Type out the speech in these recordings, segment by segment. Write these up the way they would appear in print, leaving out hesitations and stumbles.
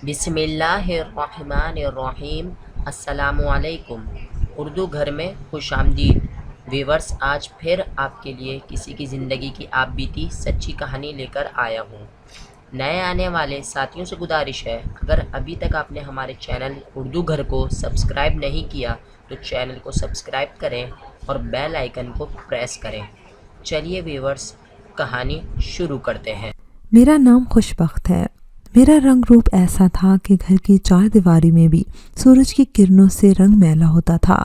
بسم اللہ الرحمن الرحیم۔ السلام علیکم۔ اردو گھر میں خوش آمدید ویورز، آج پھر آپ کے لیے کسی کی زندگی کی آپ بیتی سچی کہانی لے کر آیا ہوں۔ نئے آنے والے ساتھیوں سے گزارش ہے، اگر ابھی تک آپ نے ہمارے چینل اردو گھر کو سبسکرائب نہیں کیا تو چینل کو سبسکرائب کریں اور بیل آئیکن کو پریس کریں۔ چلیے ویورز، کہانی شروع کرتے ہیں۔ میرا نام خوش بخت ہے۔ میرا رنگ روپ ایسا تھا کہ گھر کی چار دیواری میں بھی سورج کی کرنوں سے رنگ میلا ہوتا تھا۔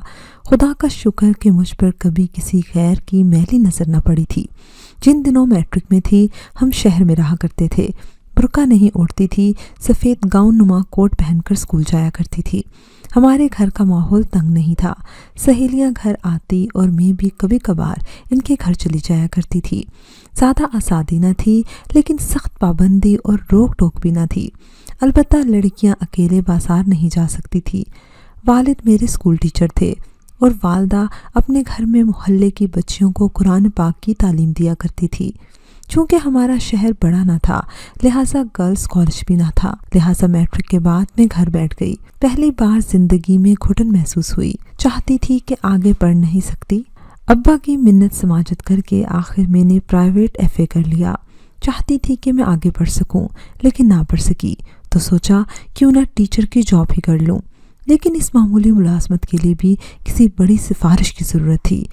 خدا کا شکر کہ مجھ پر کبھی کسی غیر کی میلی نظر نہ پڑی تھی۔ جن دنوں میٹرک میں تھی، ہم شہر میں رہا کرتے تھے۔ برقع نہیں اوڑھتی تھی، سفید گاؤن نما کوٹ پہن کر اسکول جایا کرتی تھی۔ ہمارے گھر کا ماحول تنگ نہیں تھا۔ سہیلیاں گھر آتی اور میں بھی کبھی کبھار ان کے گھر چلی جایا کرتی تھی۔ زیادہ آزادی نہ تھی، لیکن سخت پابندی اور روک ٹوک بھی نہ تھی۔ البتہ لڑکیاں اکیلے بازار نہیں جا سکتی تھی۔ والد میرے اسکول ٹیچر تھے اور والدہ اپنے گھر میں محلے کی بچیوں کو قرآن پاک کی تعلیم دیا کرتی تھی۔ چونکہ ہمارا شہر بڑا نہ تھا، لہٰذا گرلز کالج بھی نہ تھا، لہٰذا میٹرک کے بعد میں گھر بیٹھ گئی۔ پہلی بار زندگی میں گھٹن محسوس ہوئی۔ چاہتی تھی کہ آگے پڑھ نہیں سکتی۔ ابا کی منت سماجت کر کے آخر میں نے پرائیویٹ ایف اے کر لیا۔ چاہتی تھی کہ میں آگے پڑھ سکوں، لیکن نہ پڑھ سکی، تو سوچا کیوں نہ ٹیچر کی جاب ہی کر لوں۔ لیکن اس معمولی ملازمت کے لیے بھی کسی بڑی سفارش کی ضرورت تھی۔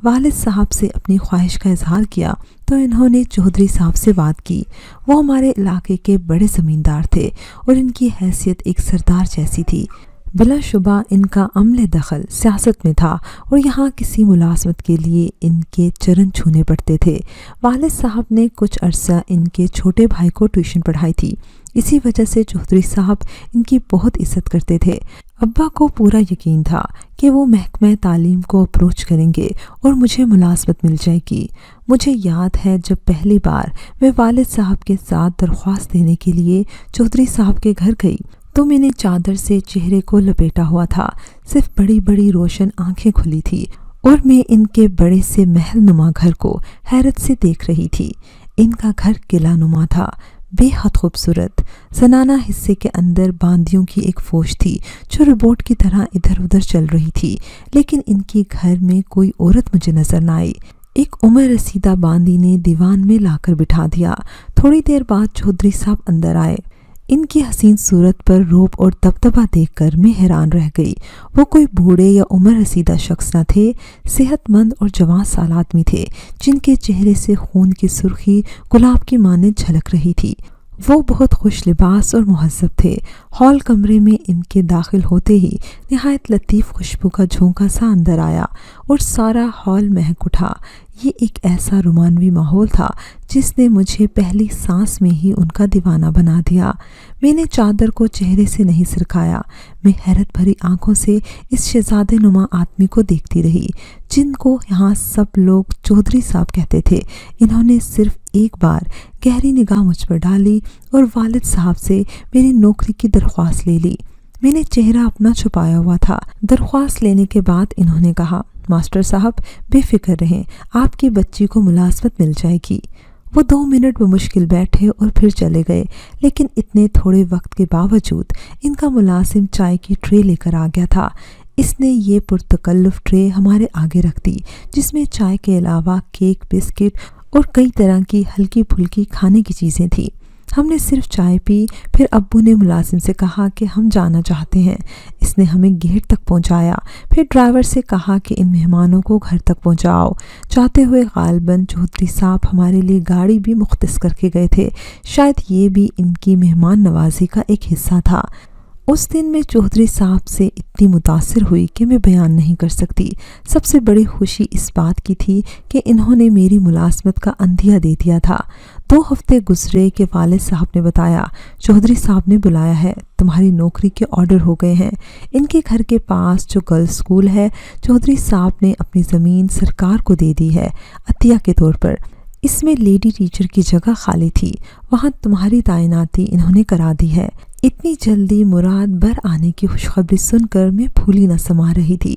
والد صاحب سے اپنی خواہش کا اظہار کیا تو انہوں نے چودھری صاحب سے بات کی۔ وہ ہمارے علاقے کے بڑے زمیندار تھے اور ان کی حیثیت ایک سردار جیسی تھی۔ بلا شبہ ان کا عمل دخل سیاست میں تھا اور یہاں کسی ملازمت کے لیے ان کے چرن چھونے پڑتے تھے۔ والد صاحب نے کچھ عرصہ ان کے چھوٹے بھائی کو ٹیوشن پڑھائی تھی۔ اسی وجہ سے چودھری صاحب ان کی بہت عزت کرتے تھے۔ ابا کو پورا یقین تھا کہ وہ محکمہ تعلیم کو اپروچ کریں گے اور مجھے ملازمت مل جائے گی۔ مجھے یاد ہے جب پہلی بار میں والد صاحب کے ساتھ درخواست دینے کے لیے چودھری صاحب کے گھر گئی تو میں نے چادر سے چہرے کو لپیٹا ہوا تھا، صرف بڑی بڑی روشن آنکھیں کھلی تھی اور میں ان کے بڑے سے محل نما گھر کو حیرت سے دیکھ رہی تھی۔ ان کا گھر قلعہ نما تھا، بے حد خوبصورت۔ زنانہ حصے کے اندر باندیوں کی ایک فوج تھی جو روبوٹ کی طرح ادھر ادھر چل رہی تھی، لیکن ان کی گھر میں کوئی عورت مجھے نظر نہ آئی۔ ایک عمر رسیدہ باندی نے دیوان میں لا کر بٹھا دیا۔ تھوڑی دیر بعد چودھری صاحب اندر آئے۔ ان کی حسین صورت پر روب اور دبدبہ دیکھ کر میں حیران رہ گئی۔ وہ کوئی بوڑھے یا عمر رسیدہ شخص نہ تھے، صحت مند اور جوان سال آدمی تھے جن کے چہرے سے خون کی سرخی گلاب کی مانند جھلک رہی تھی۔ وہ بہت خوش لباس اور مہذب تھے۔ ہال کمرے میں ان کے داخل ہوتے ہی نہایت لطیف خوشبو کا جھونکا سا اندر آیا اور سارا ہال مہک اٹھا۔ یہ ایک ایسا رومانوی ماحول تھا جس نے مجھے پہلی سانس میں ہی ان کا دیوانہ بنا دیا۔ میں نے چادر کو چہرے سے نہیں سرکایا۔ میں حیرت بھری آنکھوں سے اس شہزادے نما آدمی کو دیکھتی رہی جن کو یہاں سب لوگ چودھری صاحب کہتے تھے۔ انہوں نے صرف ایک بار گہری نگاہ مجھ پر ڈالی اور والد صاحب سے میری نوکری کی درخواست لے لی۔ میں نے چہرہ اپنا چھپایا ہوا تھا۔ درخواست لینے کے بعد انہوں نے کہا، ماسٹر صاحب بے فکر رہیں، آپ کی بچی کو ملازمت مل جائے گی۔ وہ 2 منٹ بمشکل بیٹھے اور پھر چلے گئے، لیکن اتنے تھوڑے وقت کے باوجود ان کا ملازم چائے کی ٹرے لے کر آ گیا تھا۔ اس نے یہ پرتکلف ٹرے ہمارے آگے رکھ دی جس میں چائے کے علاوہ کیک، بسکٹ اور کئی طرح کی ہلکی پھلکی کھانے کی چیزیں تھیں۔ ہم نے صرف چائے پی، پھر ابو نے ملازم سے کہا کہ ہم جانا چاہتے ہیں۔ اس نے ہمیں گیٹ تک پہنچایا، پھر ڈرائیور سے کہا کہ ان مہمانوں کو گھر تک پہنچاؤ۔ جاتے ہوئے غالباً چودھری صاحب ہمارے لیے گاڑی بھی مختص کر کے گئے تھے، شاید یہ بھی ان کی مہمان نوازی کا ایک حصہ تھا۔ اس دن میں چودھری صاحب سے اتنی متاثر ہوئی کہ میں بیان نہیں کر سکتی۔ سب سے بڑی خوشی اس بات کی تھی کہ انہوں نے میری ملازمت کا اندھیا دے دیا تھا۔ 2 ہفتے گزرے کہ والد صاحب نے بتایا، چودھری صاحب نے بلایا ہے، تمہاری نوکری کے آرڈر ہو گئے ہیں۔ ان کے گھر کے پاس جو گرلز اسکول ہے، چودھری صاحب نے اپنی زمین سرکار کو دے دی ہے عطیہ کے طور پر۔ اس میں لیڈی ٹیچر کی جگہ خالی تھی، وہاں تمہاری تعیناتی انہوں نے کرا دی ہے۔ اتنی جلدی مراد بر آنے کی خوشخبری سن کر میں پھولی نہ سما رہی تھی۔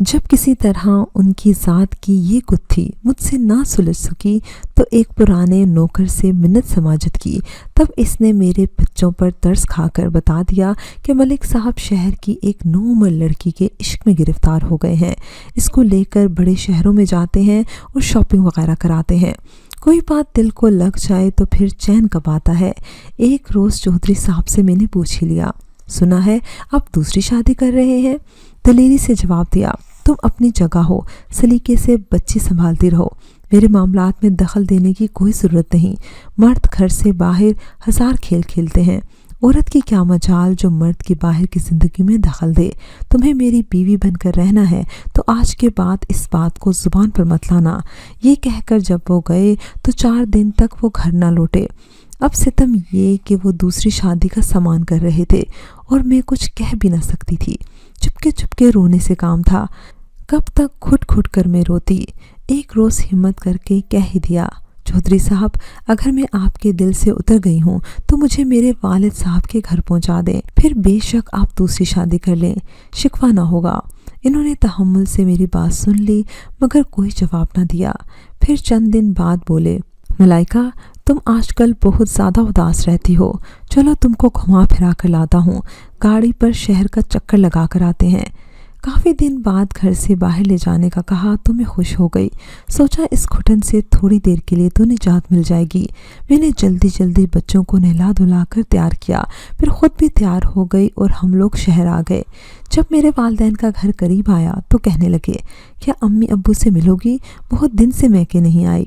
جب کسی طرح ان کی ذات کی یہ گتھی مجھ سے نہ سلجھ سکی تو ایک پرانے نوکر سے منت سماجت کی۔ تب اس نے میرے بچوں پر ترس کھا کر بتا دیا کہ ملک صاحب شہر کی ایک نوعمر لڑکی کے عشق میں گرفتار ہو گئے ہیں، اس کو لے کر بڑے شہروں میں جاتے ہیں اور شاپنگ وغیرہ کراتے ہیں۔ کوئی بات دل کو لگ جائے تو پھر چین کب آتا ہے۔ ایک روز چودھری صاحب سے میں نے پوچھ ہی لیا، سنا ہے آپ دوسری شادی کر رہے ہیں؟ دلیری سے جواب دیا، تم اپنی جگہ ہو، سلیقے سے بچی سنبھالتی رہو، میرے معاملات میں دخل دینے کی کوئی ضرورت نہیں۔ مرد گھر سے باہر ہزار کھیل کھیلتے ہیں، عورت کی کیا مجال جو مرد کی باہر کی زندگی میں دخل دے۔ تمہیں میری بیوی بن کر رہنا ہے تو آج کے بعد اس بات کو زبان پر مت لانا۔ یہ کہہ کر جب وہ گئے تو 4 دن تک وہ گھر نہ لوٹے۔ اب ستم یہ کہ وہ دوسری شادی کا سامان کر رہے تھے اور میں کچھ کہہ بھی نہ سکتی تھی۔ چپکے چپکے رونے سے کام تھا، کب تک گھٹ گھٹ کر میں روتی۔ ایک روز ہمت کر کے کہہ ہی دیا، چودھری صاحب اگر میں آپ کے دل سے اتر گئی ہوں تو مجھے میرے والد صاحب کے گھر پہنچا دیں، پھر بے شک آپ دوسری شادی کر لیں، شکوہ نہ ہوگا۔ انہوں نے تحمل سے میری بات سن لی مگر کوئی جواب نہ دیا۔ پھر چند دن بعد بولے، ملائکہ تم آج کل بہت زیادہ اداس رہتی ہو، چلو تم کو گھما پھرا کر لاتا ہوں، گاڑی پر شہر کا چکر لگا کر آتے ہیں۔ کافی دن بعد گھر سے باہر لے جانے کا کہا تو میں خوش ہو گئی، سوچا اس گھٹن سے تھوڑی دیر کے لیے تو نجات مل جائے گی۔ میں نے جلدی جلدی بچوں کو نہلا دھلا کر تیار کیا، پھر خود بھی تیار ہو گئی اور ہم لوگ شہر آ گئے۔ جب میرے والدین کا گھر قریب آیا تو کہنے لگے، کیا امی ابو سے ملو گی؟ بہت دن سے میں کہ نہیں آئی۔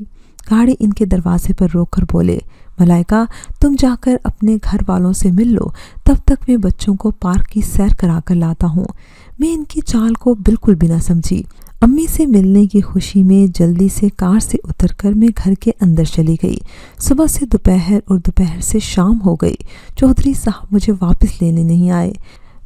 گاڑی ان کے دروازے پر روک کر بولے، ملائکہ تم جا کر اپنے گھر والوں سے مل لو، تب تک میں بچوں کو پارک کی سیر کرا کر لاتا ہوں۔ میں ان کی چال کو بالکل بھی نہ سمجھی۔ امی سے ملنے کی خوشی میں جلدی سے کار سے اتر کر میں گھر کے اندر چلی گئی۔ صبح سے دوپہر اور دوپہر سے شام ہو گئی، چودھری صاحب مجھے واپس لینے نہیں آئے۔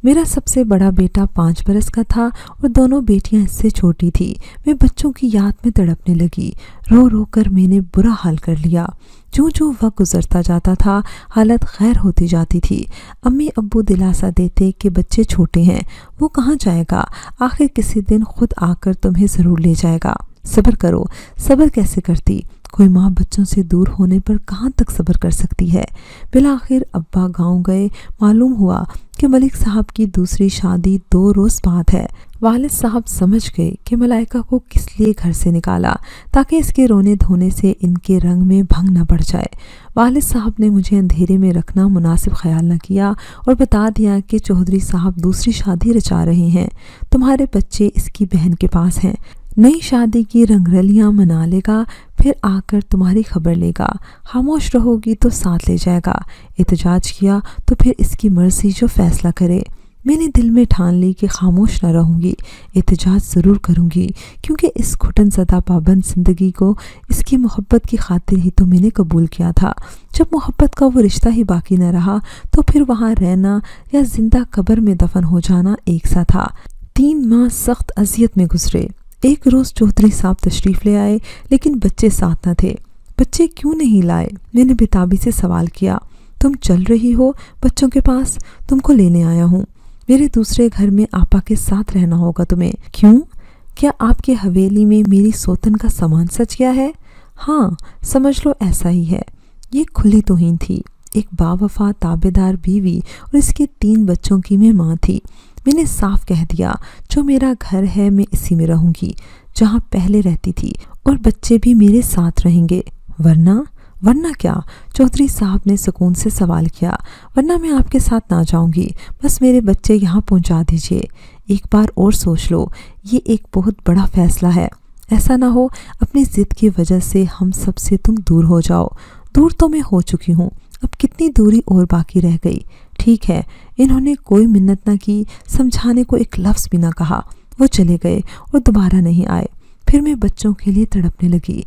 میرا سب سے بڑا بیٹا 5 برس کا تھا اور دونوں بیٹیاں اس سے چھوٹی تھی۔ میں بچوں کی یاد میں تڑپنے لگی، رو رو کر میں نے برا حال کر لیا۔ جو وقت گزرتا جاتا تھا حالت خیر ہوتی جاتی تھی۔ امی ابو دلاسا دیتے کہ بچے چھوٹے ہیں، وہ کہاں جائے گا، آخر کسی دن خود آ کر تمہیں ضرور لے جائے گا، صبر کرو۔ صبر کیسے کرتی؟ کوئی ماں بچوں سے دور ہونے پر کہاں تک صبر کر سکتی ہے؟ بالآخر ابا گاؤں گئے، معلوم ہوا کہ ملک صاحب کی دوسری شادی 2 روز بعد ہے۔ والد صاحب سمجھ گئے کہ ملائکہ کو کس لیے گھر سے نکالا، تاکہ اس کے رونے دھونے سے ان کے رنگ میں بھنگ نہ پڑ جائے۔ والد صاحب نے مجھے اندھیرے میں رکھنا مناسب خیال نہ کیا اور بتا دیا کہ چودھری صاحب دوسری شادی رچا رہے ہیں، تمہارے بچے اس کی بہن کے پاس ہیں، نئی شادی کی رنگرلیاں منا لے گا، پھر آ کر تمہاری خبر لے گا، خاموش رہو گی تو ساتھ لے جائے گا، احتجاج کیا تو پھر اس کی مرضی جو فیصلہ کرے۔ میں نے دل میں ٹھان لی کہ خاموش نہ رہوں گی، احتجاج ضرور کروں گی، کیونکہ اس گھٹن زدہ پابند زندگی کو اس کی محبت کی خاطر ہی تو میں نے قبول کیا تھا۔ جب محبت کا وہ رشتہ ہی باقی نہ رہا تو پھر وہاں رہنا یا زندہ قبر میں دفن ہو جانا ایک سا تھا۔ 3 ماہ سخت اذیت میں گزرے۔ ایک روز چودھری صاحب تشریف لے آئے لیکن بچے ساتھ نہ تھے۔ بچے کیوں نہیں لائے؟ میں نے بےتابی سے سوال کیا۔ تم چل رہی ہو بچوں کے پاس، تم کو لینے آیا ہوں۔ میرے دوسرے گھر میں آپا کے ساتھ رہنا ہوگا تمہیں۔ کیوں؟ کیا آپ کے حویلی میں میری سوتن کا سامان سچ گیا ہے؟ ہاں سمجھ لو ایسا ہی ہے۔ یہ کھلی توہین تھی۔ ایک باوفا تابع دار بیوی اور اس کے 3 بچوں کی میں ماں تھی۔ میں نے صاف کہہ دیا، جو میرا گھر ہے میں اسی میں رہوں گی جہاں پہلے رہتی تھی، اور بچے بھی میرے ساتھ رہیں گے۔ ورنہ کیا؟ چودھری صاحب نے سکون سے سوال کیا۔ ورنہ میں آپ کے ساتھ نہ جاؤں گی، بس میرے بچے یہاں پہنچا دیجئے۔ ایک بار اور سوچ لو، یہ ایک بہت بڑا فیصلہ ہے۔ ایسا نہ ہو اپنی ضد کی وجہ سے ہم سب سے تم دور ہو جاؤ۔ دور تو میں ہو چکی ہوں، اب کتنی دوری اور باقی رہ گئی؟ ٹھیک ہے۔ انہوں نے کوئی منت نہ کی، سمجھانے کو ایک لفظ بھی نہ کہا۔ وہ چلے گئے اور دوبارہ نہیں آئے۔ پھر میں بچوں کے لیے تڑپنے لگی،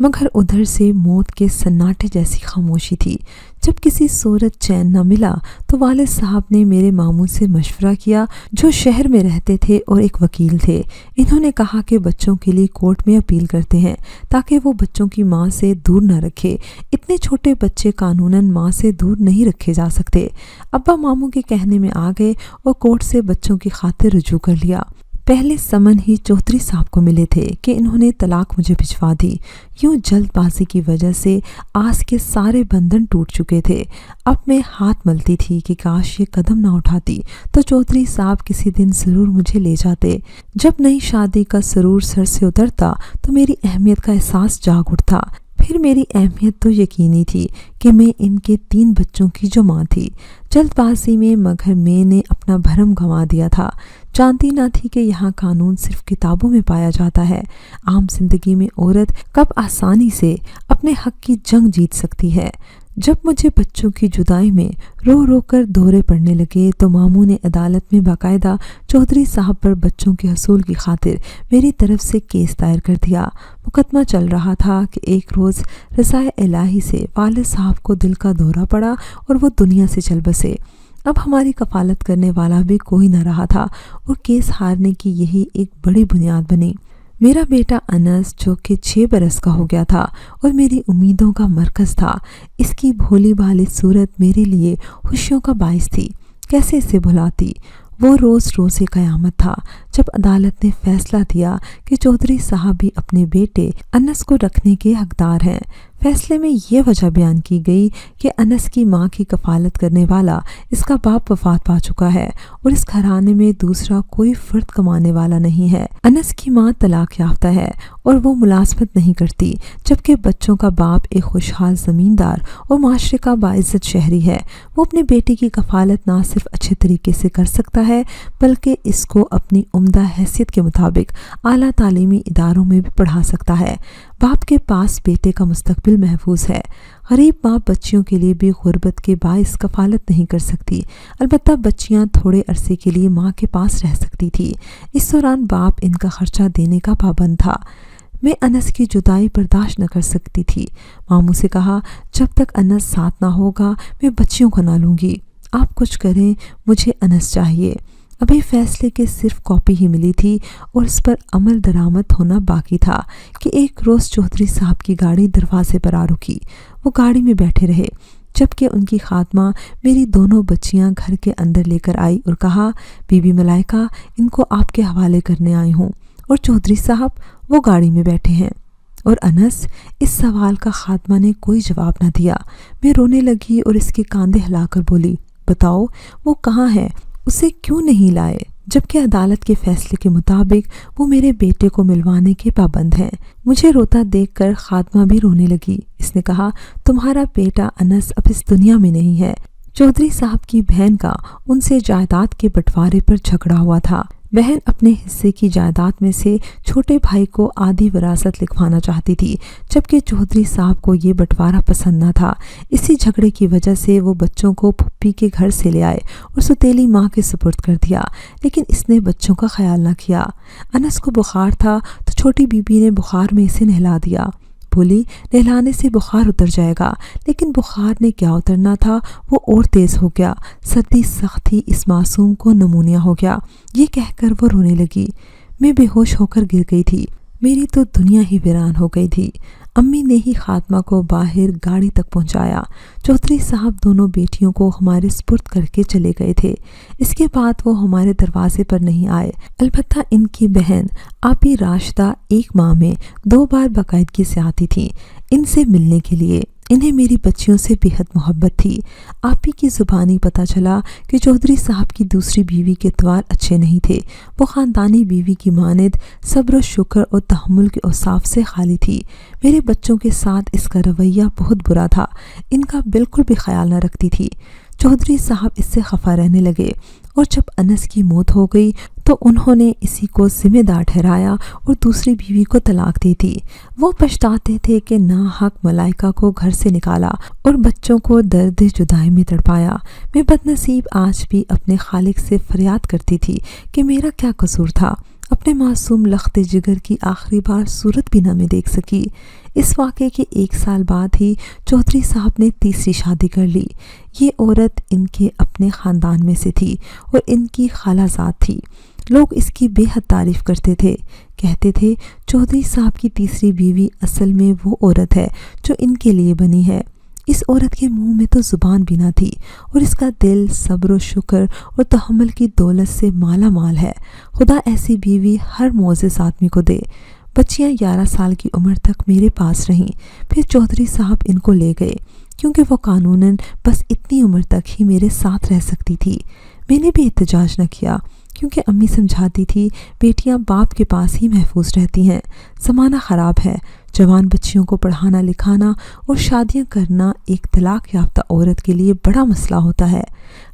مگر ادھر سے موت کے سناٹے جیسی خاموشی تھی۔ جب کسی صورت چین نہ ملا تو والد صاحب نے میرے ماموں سے مشورہ کیا جو شہر میں رہتے تھے اور ایک وکیل تھے۔ انہوں نے کہا کہ بچوں کے لیے کورٹ میں اپیل کرتے ہیں تاکہ وہ بچوں کی ماں سے دور نہ رکھے۔ اتنے چھوٹے بچے قانوناً ماں سے دور نہیں رکھے جا سکتے۔ ابا ماموں کے کہنے میں آ گئے اور کورٹ سے بچوں کی خاطر رجوع کر لیا۔ پہلے سمن ہی چودھری صاحب کو ملے تھے کہ انہوں نے طلاق مجھے بھجوا دی۔ یوں جلد بازی کی وجہ سے آس کے سارے بندھن ٹوٹ چکے تھے۔ اب میں ہاتھ ملتی تھی کہ کاش یہ قدم نہ اٹھاتی تو چودھری صاحب کسی دن ضرور مجھے لے جاتے۔ جب نئی شادی کا سرور سر سے اترتا تو میری اہمیت کا احساس جاگ اٹھتا۔ پھر میری اہمیت تو یقینی تھی کہ میں ان کے 3 بچوں کی جو ماں تھی۔ جلد بازی میں مگر میں نے اپنا بھرم گنوا دیا تھا۔ جانتی نہ تھی کہ یہاں قانون صرف کتابوں میں پایا جاتا ہے۔ عام زندگی میں عورت کب آسانی سے اپنے حق کی جنگ جیت سکتی ہے۔ جب مجھے بچوں کی جدائی میں رو رو کر دورے پڑنے لگے تو ماموں نے عدالت میں باقاعدہ چودھری صاحب پر بچوں کے حصول کی خاطر میری طرف سے کیس دائر کر دیا۔ مقدمہ چل رہا تھا کہ ایک روز رضائے الہی سے والد صاحب کو دل کا دورہ پڑا اور وہ دنیا سے چل بسے۔ اب ہماری کفالت کرنے والا بھی کوئی نہ رہا تھا اور کیس ہارنے کی یہی ایک بڑی بنیاد بنی۔ میرا بیٹا انس جو کہ 6 برس کا ہو گیا تھا اور میری امیدوں کا مرکز تھا، اس کی بھولی بھالی صورت میرے لیے خوشیوں کا باعث تھی۔ کیسے اسے بھلاتی؟ وہ روز قیامت تھا جب عدالت نے فیصلہ دیا کہ چودھری صاحب بھی اپنے بیٹے انس کو رکھنے کے حقدار ہیں۔ فیصلے میں یہ وجہ بیان کی گئی کہ انس کی ماں کی کفالت کرنے والا اس کا باپ وفات پا چکا ہے اور اس گھرانے میں دوسرا کوئی فرد کمانے والا نہیں ہے۔ انس کی ماں طلاق یافتہ ہے اور وہ ملازمت نہیں کرتی، جبکہ بچوں کا باپ ایک خوشحال زمیندار اور معاشرے کا باعزت شہری ہے۔ وہ اپنے بیٹے کی کفالت نہ صرف اچھے طریقے سے کر سکتا ہے بلکہ اس کو اپنی عمدہ حیثیت کے مطابق اعلیٰ تعلیمی اداروں میں بھی پڑھا سکتا ہے۔ باپ کے پاس بیٹے کا مستقبل محفوظ ہے۔ غریب ماں بچیوں کے لیے بھی غربت کے باعث کفالت نہیں کر سکتی، البتہ بچیاں تھوڑے عرصے کے لیے ماں کے پاس رہ سکتی تھی۔ اس دوران باپ ان کا خرچہ دینے کا پابند تھا۔ میں انس کی جدائی برداشت نہ کر سکتی تھی۔ ماموں سے کہا، جب تک انس ساتھ نہ ہوگا میں بچیوں کو نہ لوں گی۔ آپ کچھ کریں، مجھے انس چاہیے۔ ابھی فیصلے کے صرف کاپی ہی ملی تھی اور اس پر عمل درآمد ہونا باقی تھا کہ ایک روز چودھری صاحب کی گاڑی دروازے پر آ رکی۔ وہ گاڑی میں بیٹھے رہے جبکہ ان کی خادمہ میری دونوں بچیاں گھر کے اندر لے کر آئی اور کہا، بی بی ملائکہ، ان کو آپ کے حوالے کرنے آئی ہوں۔ اور چودھری صاحب وہ گاڑی میں بیٹھے ہیں۔ اور انس؟ اس سوال کا خادمہ نے کوئی جواب نہ دیا۔ میں رونے لگی اور اس کے کاندھے ہلا کر بولی، بتاؤ وہ کہاں ہے؟ اسے کیوں نہیں لائے؟ جبکہ عدالت کے فیصلے کے مطابق وہ میرے بیٹے کو ملوانے کے پابند ہیں۔ مجھے روتا دیکھ کر خادمہ بھی رونے لگی۔ اس نے کہا، تمہارا بیٹا انس اب اس دنیا میں نہیں ہے۔ چودھری صاحب کی بہن کا ان سے جائیداد کے بٹوارے پر جھگڑا ہوا تھا۔ بہن اپنے حصے کی جائیداد میں سے چھوٹے بھائی کو آدھی وراثت لکھوانا چاہتی تھی، جبکہ چودھری صاحب کو یہ بٹوارہ پسند نہ تھا۔ اسی جھگڑے کی وجہ سے وہ بچوں کو پھپھی کے گھر سے لے آئے اور سوتیلی ماں کے سپرد کر دیا، لیکن اس نے بچوں کا خیال نہ کیا۔ انس کو بخار تھا تو چھوٹی بی بی نے بخار میں اسے نہلا دیا۔ بولی، نہلانے سے بخار اتر جائے گا، لیکن بخار نے کیا اترنا تھا، وہ اور تیز ہو گیا۔ سردی سخت تھی، اس معصوم کو نمونیا ہو گیا۔ یہ کہہ کر وہ رونے لگی۔ میں بے ہوش ہو کر گر گئی تھی۔ میری تو دنیا ہی ویران ہو گئی تھی۔ امی نے ہی خاتمہ کو باہر گاڑی تک پہنچایا۔ چودھری صاحب دونوں بیٹیوں کو ہمارے سپرد کر کے چلے گئے تھے۔ اس کے بعد وہ ہمارے دروازے پر نہیں آئے، البتہ ان کی بہن آپی راشدہ ایک ماہ میں 2 بار باقاعدگی سے آتی تھی ان سے ملنے کے لیے۔ انہیں میری بچیوں سے بے حد محبت تھی۔ آپی کی زبانی پتہ چلا کہ چودھری صاحب کی دوسری بیوی کے اتوار اچھے نہیں تھے۔ وہ خاندانی بیوی کی مانند صبر و شکر اور تحمل کے اوصاف سے خالی تھی۔ میرے بچوں کے ساتھ اس کا رویہ بہت برا تھا، ان کا بالکل بھی خیال نہ رکھتی تھی۔ چودھری صاحب اس سے خفا رہنے لگے اور جب انس کی موت ہو گئی تو انہوں نے اسی کو ذمہ دار ٹھہرایا اور دوسری بیوی کو طلاق دی تھی۔ وہ پچھتاتے تھے کہ ناحق ملائکہ کو گھر سے نکالا اور بچوں کو درد جدائی میں تڑپایا۔ میں بد نصیب آج بھی اپنے خالق سے فریاد کرتی تھی کہ میرا کیا قصور تھا۔ اپنے معصوم لخت جگر کی آخری بار صورت بھی نہ میں دیکھ سکی۔ اس واقعے کے 1 سال بعد ہی چودھری صاحب نے تیسری شادی کر لی۔ یہ عورت ان کے اپنے خاندان میں سے تھی اور ان کی خالہ زاد تھی۔ لوگ اس کی بے حد تعریف کرتے تھے، کہتے تھے چودھری صاحب کی تیسری بیوی اصل میں وہ عورت ہے جو ان کے لیے بنی ہے۔ اس عورت کے منہ میں تو زبان بھی نہ تھی اور اس کا دل صبر و شکر اور تحمل کی دولت سے مالا مال ہے۔ خدا ایسی بیوی ہر معزز آدمی کو دے۔ بچیاں 11 سال کی عمر تک میرے پاس رہیں، پھر چودھری صاحب ان کو لے گئے کیونکہ وہ قانوناً بس اتنی عمر تک ہی میرے ساتھ رہ سکتی تھی۔ میں نے بھی احتجاج نہ کیا کیونکہ امی سمجھاتی تھی بیٹیاں باپ کے پاس ہی محفوظ رہتی ہیں۔ زمانہ خراب ہے، جوان بچیوں کو پڑھانا لکھانا اور شادیاں کرنا ایک طلاق یافتہ عورت کے لیے بڑا مسئلہ ہوتا ہے۔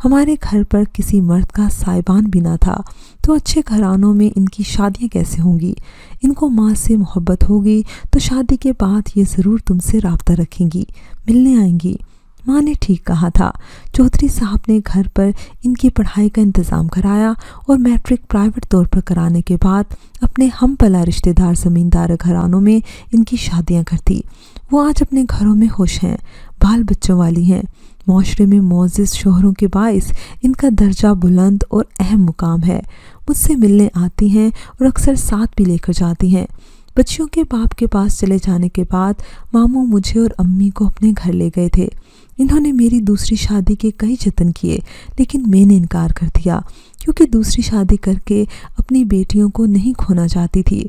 ہمارے گھر پر کسی مرد کا سائبان بھی نہ تھا، تو اچھے گھرانوں میں ان کی شادیاں کیسے ہوں گی؟ ان کو ماں سے محبت ہوگی تو شادی کے بعد یہ ضرور تم سے رابطہ رکھیں گی، ملنے آئیں گی۔ ماں نے ٹھیک کہا تھا۔ چودھری صاحب نے گھر پر ان کی پڑھائی کا انتظام کرایا اور میٹرک پرائیویٹ طور پر کرانے کے بعد اپنے ہم پلا رشتہ دار زمیندار گھرانوں میں ان کی شادیاں کرتی۔ وہ آج اپنے گھروں میں خوش ہیں، بال بچوں والی ہیں۔ معاشرے میں معزز شوہروں کے باعث ان کا درجہ بلند اور اہم مقام ہے۔ مجھ سے ملنے آتی ہیں اور اکثر ساتھ بھی لے کر جاتی ہیں۔ بچیوں کے باپ کے پاس چلے جانے کے بعد ماموں مجھے اور امی کو اپنے گھر لے گئے تھے۔ انہوں نے میری دوسری شادی کے کئی جتن کیے لیکن میں نے انکار کر دیا کیونکہ دوسری شادی کر کے اپنی بیٹیوں کو نہیں کھونا چاہتی تھی۔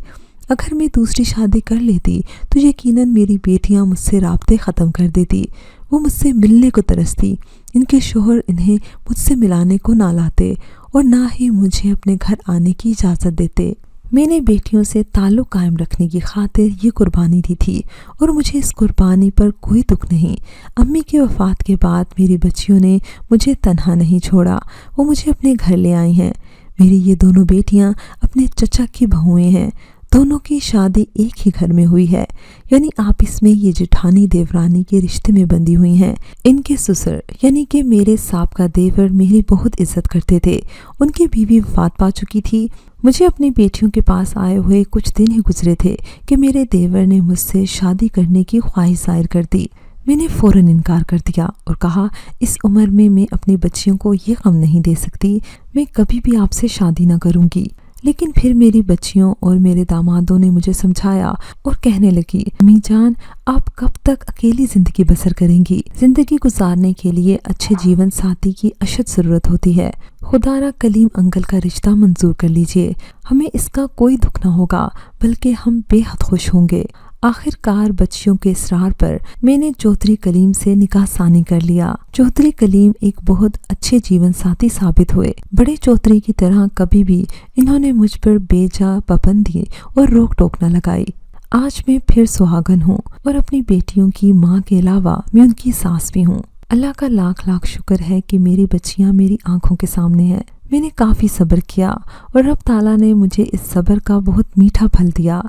اگر میں دوسری شادی کر لیتی تو یقیناً میری بیٹیاں مجھ سے رابطے ختم کر دیتی۔ وہ مجھ سے ملنے کو ترستی۔ ان کے شوہر انہیں مجھ سے ملانے کو نہ لاتے اور نہ ہی مجھے اپنے گھر آنے کی اجازت دیتے۔ میں نے بیٹیوں سے تعلق قائم رکھنے کی خاطر یہ قربانی دی تھی اور مجھے اس قربانی پر کوئی دکھ نہیں۔ امی کی وفات کے بعد میری بچیوں نے مجھے تنہا نہیں چھوڑا، وہ مجھے اپنے گھر لے آئی ہیں۔ میری یہ دونوں بیٹیاں اپنے چچا کی بہوئیں ہیں۔ دونوں کی شادی ایک ہی گھر میں ہوئی ہے، یعنی آپس میں یہ جٹھانی دیورانی کے رشتے میں بندھی ہوئی ہیں۔ ان کے سسر یعنی کہ میرے سابقہ دیور میری بہت عزت کرتے تھے۔ ان کی بیوی وفات پا چکی تھی۔ مجھے اپنی بیٹیوں کے پاس آئے ہوئے کچھ دن ہی گزرے تھے کہ میرے دیور نے مجھ سے شادی کرنے کی خواہش ظاہر کر دی۔ میں نے فوراً انکار کر دیا اور کہا اس عمر میں اپنی بچیوں کو یہ غم نہیں دے سکتی، میں کبھی بھی آپ سے شادی نہ کروں گی۔ لیکن پھر میری بچیوں اور میرے دامادوں نے مجھے سمجھایا اور کہنے لگی امی جان آپ کب تک اکیلی زندگی بسر کریں گی؟ زندگی گزارنے کے لیے اچھے جیون ساتھی کی اشد ضرورت ہوتی ہے۔ خدا را کلیم انکل کا رشتہ منظور کر لیجئے، ہمیں اس کا کوئی دکھ نہ ہوگا بلکہ ہم بے حد خوش ہوں گے۔ آخر کار بچیوں کے اصرار پر میں نے چودھری کلیم سے نکاح ثانی کر لیا۔ چودھری کلیم ایک بہت اچھے جیون ساتھی ثابت ہوئے۔ بڑے چودھری کی طرح کبھی بھی انہوں نے مجھ پر بے جا پابندی اور روک ٹوک نہ لگائی۔ آج میں پھر سہاگن ہوں اور اپنی بیٹیوں کی ماں کے علاوہ میں ان کی ساس بھی ہوں۔ اللہ کا لاکھ لاکھ شکر ہے کہ میری بچیاں میری آنکھوں کے سامنے ہیں۔ میں نے کافی صبر کیا اور رب تعالیٰ نے مجھے اس صبر کا بہت میٹھا پھل دیا۔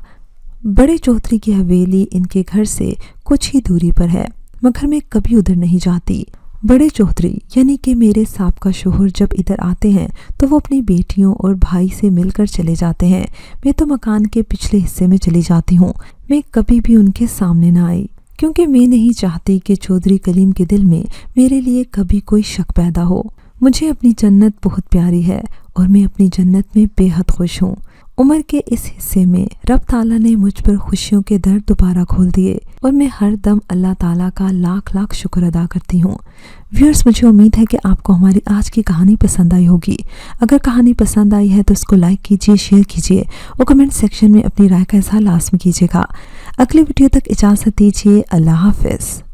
بڑے چودھری کی حویلی ان کے گھر سے کچھ ہی دوری پر ہے، مگر میں کبھی ادھر نہیں جاتی۔ بڑے چودھری یعنی کہ میرے سابقہ شوہر جب ادھر آتے ہیں تو وہ اپنی بیٹیوں اور بھائی سے مل کر چلے جاتے ہیں۔ میں تو مکان کے پچھلے حصے میں چلی جاتی ہوں۔ میں کبھی بھی ان کے سامنے نہ آئی کیونکہ میں نہیں چاہتی کہ چودھری کلیم کے دل میں میرے لیے کبھی کوئی شک پیدا ہو۔ مجھے اپنی جنت بہت پیاری ہے اور میں اپنی جنت میں بے حد خوش ہوں۔ عمر کے اس حصے میں رب تعالیٰ نے مجھ پر خوشیوں کے در دوبارہ کھول دیے اور میں ہر دم اللہ تعالیٰ کا لاکھ لاکھ شکر ادا کرتی ہوں۔ ویورز، مجھے امید ہے کہ آپ کو ہماری آج کی کہانی پسند آئی ہوگی۔ اگر کہانی پسند آئی ہے تو اس کو لائک کیجیے، شیئر کیجیے اور کمنٹ سیکشن میں اپنی رائے کا اظہار لازمی کیجیے گا۔ اگلی ویڈیو تک اجازت دیجیے۔ اللہ حافظ۔